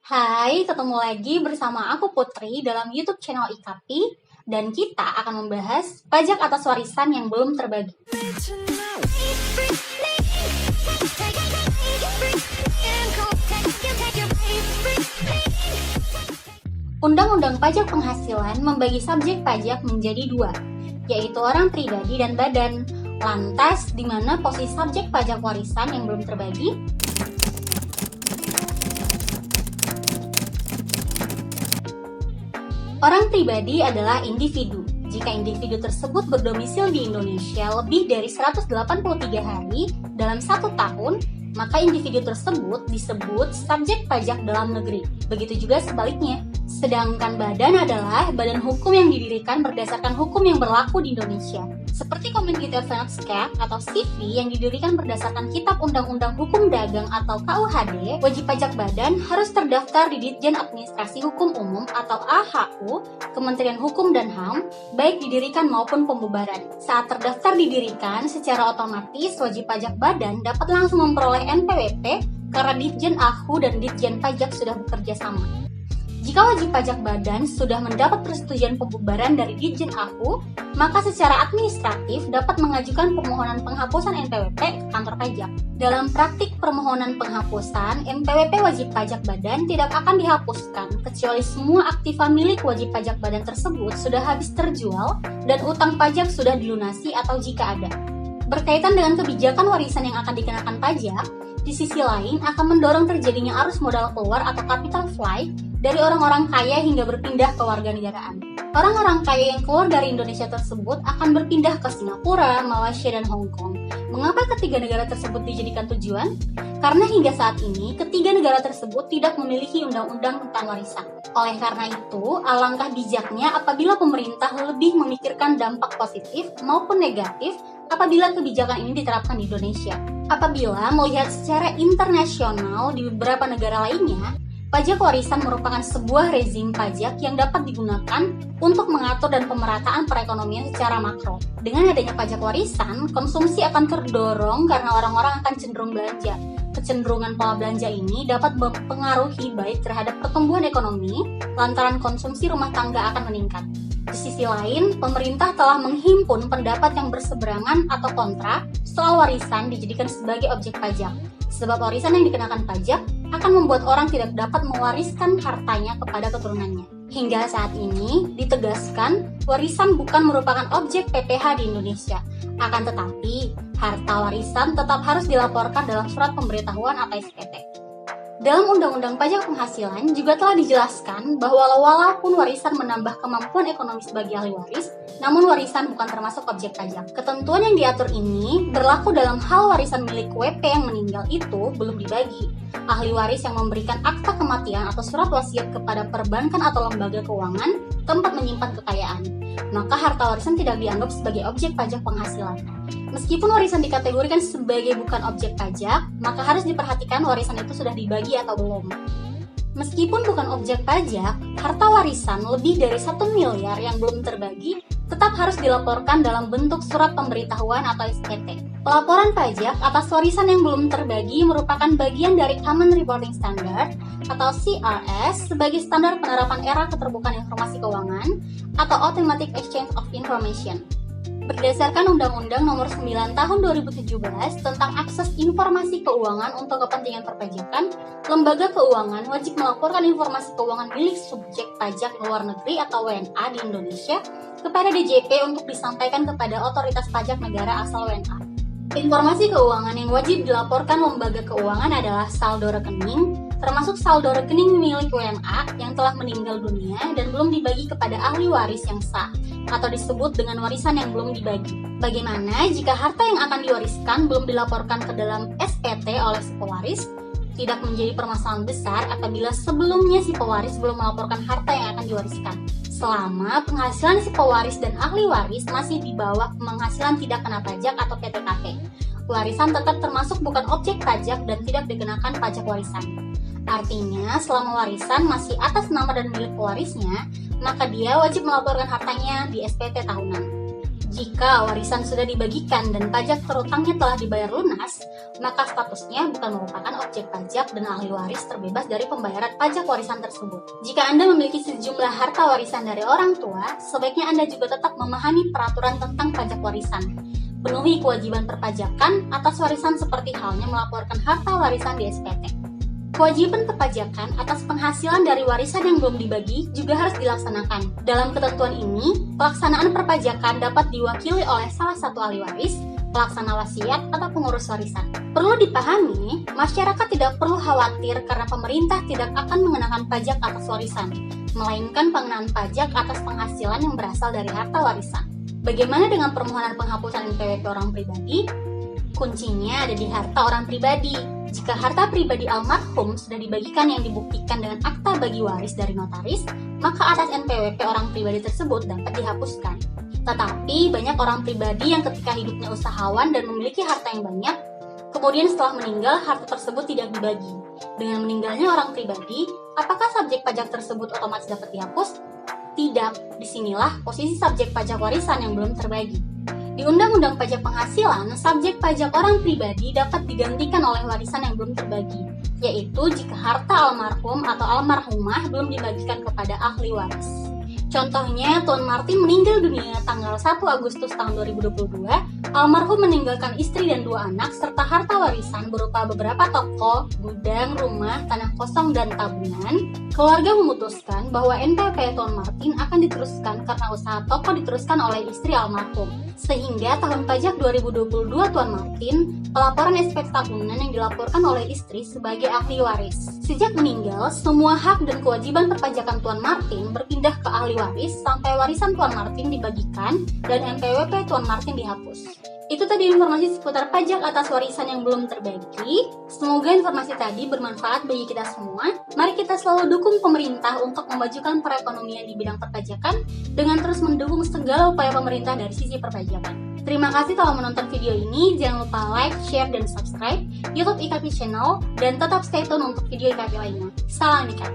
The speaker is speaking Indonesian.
Hai, ketemu lagi bersama aku Putri dalam YouTube channel IKAPI dan kita akan membahas pajak atas warisan yang belum terbagi. Undang-Undang Pajak Penghasilan membagi subjek pajak menjadi dua, yaitu orang pribadi dan badan. Lantas, di mana posisi subjek pajak warisan yang belum terbagi? Orang pribadi adalah individu. Jika individu tersebut berdomisil di Indonesia lebih dari 183 hari dalam 1 tahun, maka individu tersebut disebut subjek pajak dalam negeri. Begitu juga sebaliknya. Sedangkan badan adalah badan hukum yang didirikan berdasarkan hukum yang berlaku di Indonesia. Seperti Community Financial atau CV yang didirikan berdasarkan Kitab Undang-Undang Hukum Dagang atau KUHD, wajib pajak badan harus terdaftar di Ditjen Administrasi Hukum Umum atau AHU, Kementerian Hukum dan HAM, baik didirikan maupun pembubaran. Saat terdaftar didirikan, secara otomatis wajib pajak badan dapat langsung memperoleh NPWP karena Ditjen AHU dan Ditjen Pajak sudah bekerja sama. Jika wajib pajak badan sudah mendapat persetujuan pembubaran dari Ditjen AHU, maka secara administratif dapat mengajukan permohonan penghapusan NPWP ke kantor pajak. Dalam praktik permohonan penghapusan, NPWP wajib pajak badan tidak akan dihapuskan kecuali semua aktiva milik wajib pajak badan tersebut sudah habis terjual dan utang pajak sudah dilunasi atau jika ada. Berkaitan dengan kebijakan warisan yang akan dikenakan pajak, di sisi lain akan mendorong terjadinya arus modal keluar atau capital flight dari orang-orang kaya hingga berpindah ke warganegaraan. Orang-orang kaya yang keluar dari Indonesia tersebut akan berpindah ke Singapura, Malaysia, dan Hong Kong. Mengapa ketiga negara tersebut dijadikan tujuan? Karena hingga saat ini, ketiga negara tersebut tidak memiliki undang-undang tentang warisan. Oleh karena itu, alangkah bijaknya apabila pemerintah lebih memikirkan dampak positif maupun negatif apabila kebijakan ini diterapkan di Indonesia. Apabila melihat secara internasional di beberapa negara lainnya, pajak warisan merupakan sebuah rezim pajak yang dapat digunakan untuk mengatur dan pemerataan perekonomian secara makro. Dengan adanya pajak warisan, konsumsi akan terdorong karena orang-orang akan cenderung belanja. Kecenderungan pola belanja ini dapat mempengaruhi baik terhadap pertumbuhan ekonomi, lantaran konsumsi rumah tangga akan meningkat. Di sisi lain, pemerintah telah menghimpun pendapat yang berseberangan atau kontra soal warisan dijadikan sebagai objek pajak. Sebab warisan yang dikenakan pajak akan membuat orang tidak dapat mewariskan hartanya kepada keturunannya. Hingga saat ini ditegaskan warisan bukan merupakan objek PPh di Indonesia. Akan tetapi, harta warisan tetap harus dilaporkan dalam surat pemberitahuan atau SPT. Dalam Undang-Undang Pajak Penghasilan juga telah dijelaskan bahwa walaupun warisan menambah kemampuan ekonomi sebagai ahli waris, namun warisan bukan termasuk objek pajak. Ketentuan yang diatur ini berlaku dalam hal warisan milik WP yang meninggal itu belum dibagi. Ahli waris yang memberikan akta kematian atau surat wasiat kepada perbankan atau lembaga keuangan tempat menyimpan kekayaan, maka harta warisan tidak dianggap sebagai objek pajak penghasilan. Meskipun warisan dikategorikan sebagai bukan objek pajak, maka harus diperhatikan warisan itu sudah dibagi atau belum. Meskipun bukan objek pajak, harta warisan lebih dari 1 miliar yang belum terbagi tetap harus dilaporkan dalam bentuk surat pemberitahuan atau SPT. Pelaporan pajak atas warisan yang belum terbagi merupakan bagian dari Common Reporting Standard atau CRS sebagai standar penerapan era keterbukaan informasi keuangan atau Automatic Exchange of Information. Berdasarkan Undang-Undang Nomor 9 Tahun 2017 tentang akses informasi keuangan untuk kepentingan perpajakan, lembaga keuangan wajib melaporkan informasi keuangan milik subjek pajak luar negeri atau WNA di Indonesia kepada DJP untuk disampaikan kepada otoritas pajak negara asal WNA. Informasi keuangan yang wajib dilaporkan lembaga keuangan adalah saldo rekening, termasuk saldo rekening milik WNA yang telah meninggal dunia dan belum dibagi kepada ahli waris yang sah, atau disebut dengan warisan yang belum dibagi. Bagaimana jika harta yang akan diwariskan belum dilaporkan ke dalam SPT oleh si pewaris? Tidak menjadi permasalahan besar apabila sebelumnya si pewaris belum melaporkan harta yang akan diwariskan. Selama penghasilan si pewaris dan ahli waris masih di bawah penghasilan tidak kena pajak atau PTKP, warisan tetap termasuk bukan objek pajak dan tidak dikenakan pajak warisan. Artinya, selama warisan masih atas nama dan milik pewarisnya, maka dia wajib melaporkan hartanya di SPT tahunan. Jika warisan sudah dibagikan dan pajak terutangnya telah dibayar lunas, maka statusnya bukan merupakan objek pajak dan ahli waris terbebas dari pembayaran pajak warisan tersebut. Jika Anda memiliki sejumlah harta warisan dari orang tua, sebaiknya Anda juga tetap memahami peraturan tentang pajak warisan. Penuhi kewajiban perpajakan atas warisan seperti halnya melaporkan harta warisan di SPT. Kewajiban perpajakan atas penghasilan dari warisan yang belum dibagi juga harus dilaksanakan. Dalam ketentuan ini, pelaksanaan perpajakan dapat diwakili oleh salah satu ahli waris, pelaksana wasiat, atau pengurus warisan. Perlu dipahami, masyarakat tidak perlu khawatir karena pemerintah tidak akan mengenakan pajak atas warisan, melainkan pengenaan pajak atas penghasilan yang berasal dari harta warisan. Bagaimana dengan permohonan penghapusan NPWP orang pribadi? Kuncinya ada di harta orang pribadi. Jika harta pribadi almarhum sudah dibagikan yang dibuktikan dengan akta bagi waris dari notaris, maka atas NPWP orang pribadi tersebut dapat dihapuskan. Tetapi banyak orang pribadi yang ketika hidupnya usahawan dan memiliki harta yang banyak, kemudian setelah meninggal harta tersebut tidak dibagi. Dengan meninggalnya orang pribadi, apakah subjek pajak tersebut otomatis dapat dihapus? Tidak, disinilah posisi subjek pajak warisan yang belum terbagi. Di Undang-Undang Pajak Penghasilan, subjek pajak orang pribadi dapat digantikan oleh warisan yang belum terbagi, yaitu jika harta almarhum atau almarhumah belum dibagikan kepada ahli waris. Contohnya, Tuan Martin meninggal dunia tanggal 1 Agustus tahun 2022, almarhum meninggalkan istri dan 2 anak serta harta warisan berupa beberapa toko, gudang, rumah, tanah kosong, dan tabungan. Keluarga memutuskan bahwa NPWP Tuan Martin akan diteruskan karena usaha toko diteruskan oleh istri almarhum. Sehingga tahun pajak 2022 Tuan Martin, pelaporan SPT tahunan yang dilaporkan oleh istri sebagai ahli waris. Sejak meninggal, semua hak dan kewajiban perpajakan Tuan Martin berpindah ke ahli waris sampai warisan Tuan Martin dibagikan dan NPWP Tuan Martin dihapus. Itu tadi informasi seputar pajak atas warisan yang belum terbagi. Semoga informasi tadi bermanfaat bagi kita semua. Mari kita selalu dukung pemerintah untuk memajukan perekonomian di bidang perpajakan dengan terus mendukung segala upaya pemerintah dari sisi perpajakan. Terima kasih telah menonton video ini. Jangan lupa like, share, dan subscribe YouTube IKP Channel dan tetap stay tune untuk video IKP lainnya. Salam IKP.